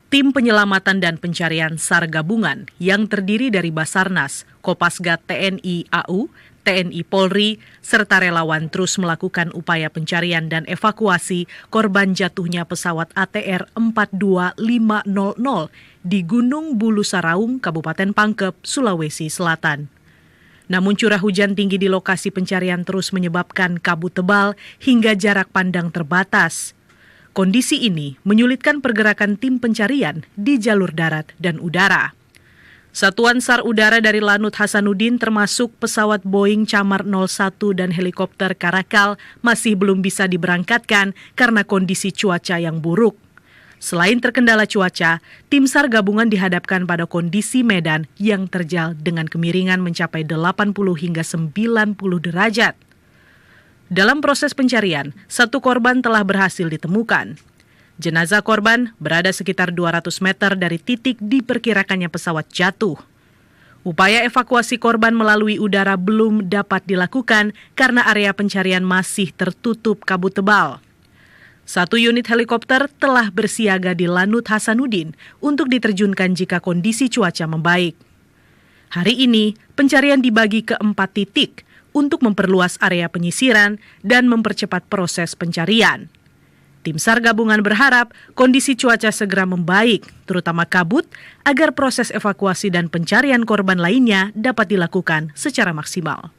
Tim penyelamatan dan pencarian SAR gabungan yang terdiri dari Basarnas, Kopasgat TNI AU, TNI Polri, serta relawan terus melakukan upaya pencarian dan evakuasi korban jatuhnya pesawat ATR 42500 di Gunung Bulu Saraung, Kabupaten Pangkep, Sulawesi Selatan. Namun curah hujan tinggi di lokasi pencarian terus menyebabkan kabut tebal hingga jarak pandang terbatas. Kondisi ini menyulitkan pergerakan tim pencarian di jalur darat dan udara. Satuan SAR udara dari Lanut Hasanuddin termasuk pesawat Boeing Camar 01 dan helikopter Karakal masih belum bisa diberangkatkan karena kondisi cuaca yang buruk. Selain terkendala cuaca, tim SAR gabungan dihadapkan pada kondisi medan yang terjal dengan kemiringan mencapai 80 hingga 90 derajat. Dalam proses pencarian, satu korban telah berhasil ditemukan. Jenazah korban berada sekitar 200 meter dari titik diperkirakannya pesawat jatuh. Upaya evakuasi korban melalui udara belum dapat dilakukan karena area pencarian masih tertutup kabut tebal. Satu unit helikopter telah bersiaga di Lanut Hasanuddin untuk diterjunkan jika kondisi cuaca membaik. Hari ini, pencarian dibagi ke 4 titik untuk memperluas area penyisiran dan mempercepat proses pencarian. Tim SAR gabungan berharap kondisi cuaca segera membaik, terutama kabut, agar proses evakuasi dan pencarian korban lainnya dapat dilakukan secara maksimal.